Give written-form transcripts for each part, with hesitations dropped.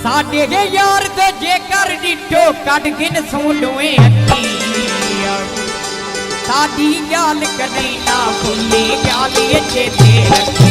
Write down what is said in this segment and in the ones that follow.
साडे के यार तो जेकर डिठो कट गिन सूडोए अखी साडी गाल कदे ना भुल्ली गाल चेते रखी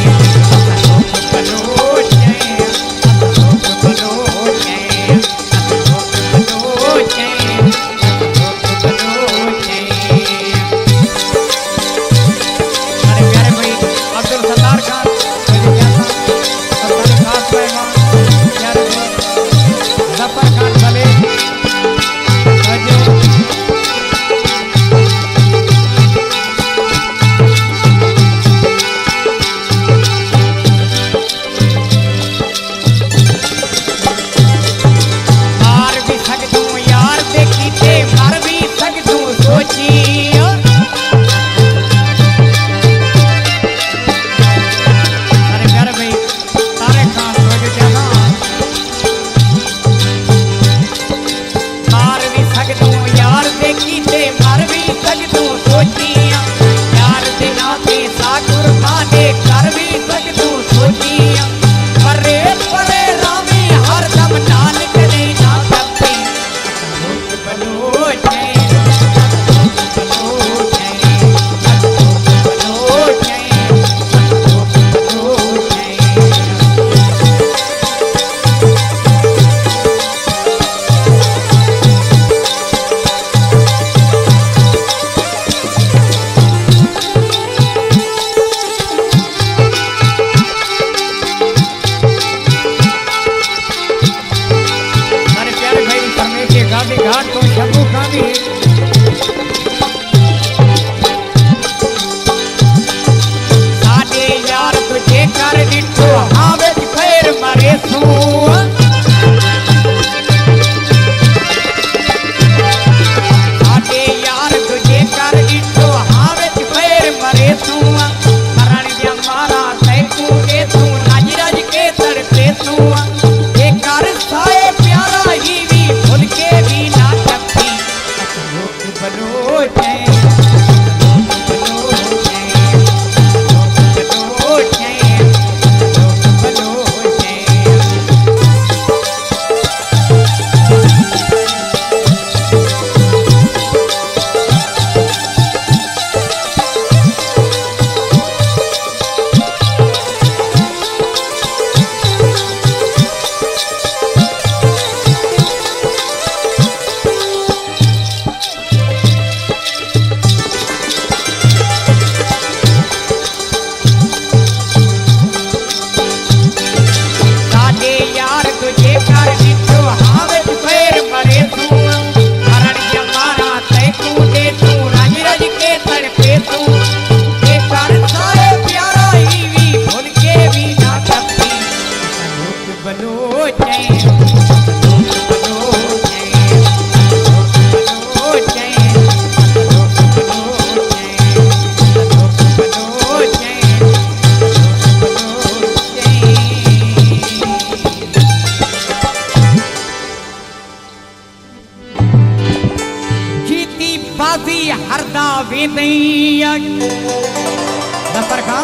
नफर खां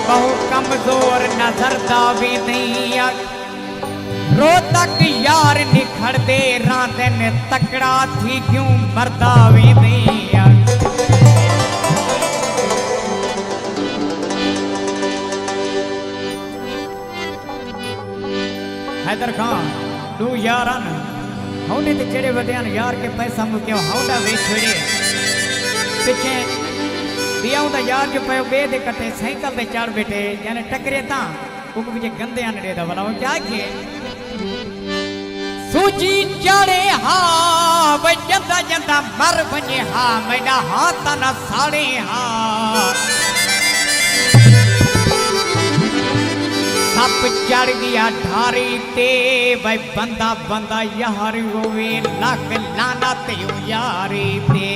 बहु कमजोर नजर दावी नहीं रो तक यार निखड़ दे रांदन तकड़ा थी क्यों मरदा भी नहीं हैदर खान तू यार हौने ते चढ़े वधियान यार के पैसा मुक्यो हौदा वे छड़े पिछे दिया उदा यार जो पे बे दे कटे साइकिल पे चढ़ बैठे यानी टकरे ता उक विच गंदे आनड़े दा वाला क्या के सूजी चढ़े हा वे जंदा जंदा मर वने हा मैना हाथ ना साड़े हा सप चढ़ गया ढारी ते भाई बंदा बंदा यार होवे लग लाना ते यारी ते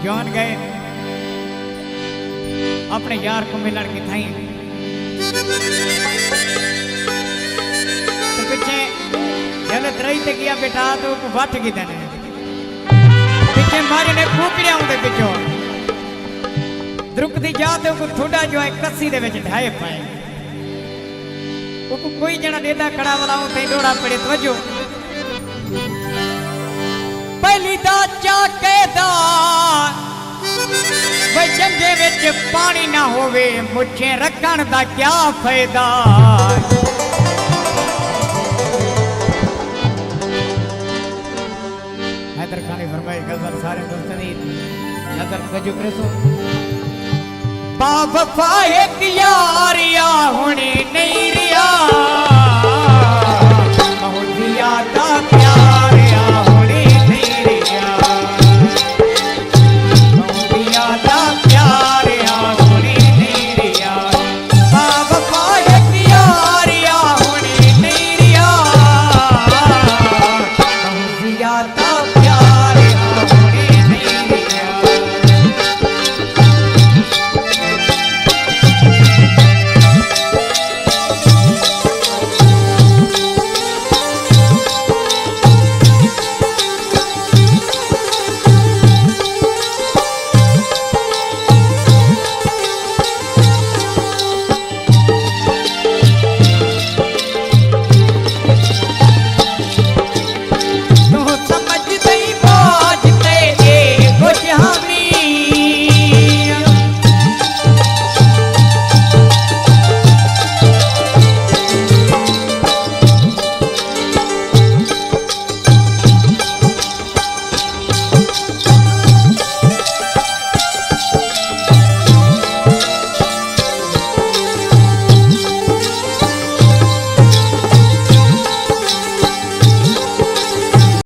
जौन गए अपने यार को मिलन की थी तो पीछे जल त्रई ते गया बेटा तो वट गई तेने पीछे मारे ने फूकड़िया उनके पिछो द्रुकदी जात को थोड़ा जो है कस्सी दे विच ढाए पाए को कोई जना देदा कड़ा वालाओं ते डोड़ा पड़े तवज्जो पहली दा चाके दा वे जंगे विच पानी ना होवे मुछे रखण दा क्या फायदा हैदर खान ने फरमाई गजल सारे दोस्तों दी नजर कजू करेसो बाबा एक यार या होने नहीं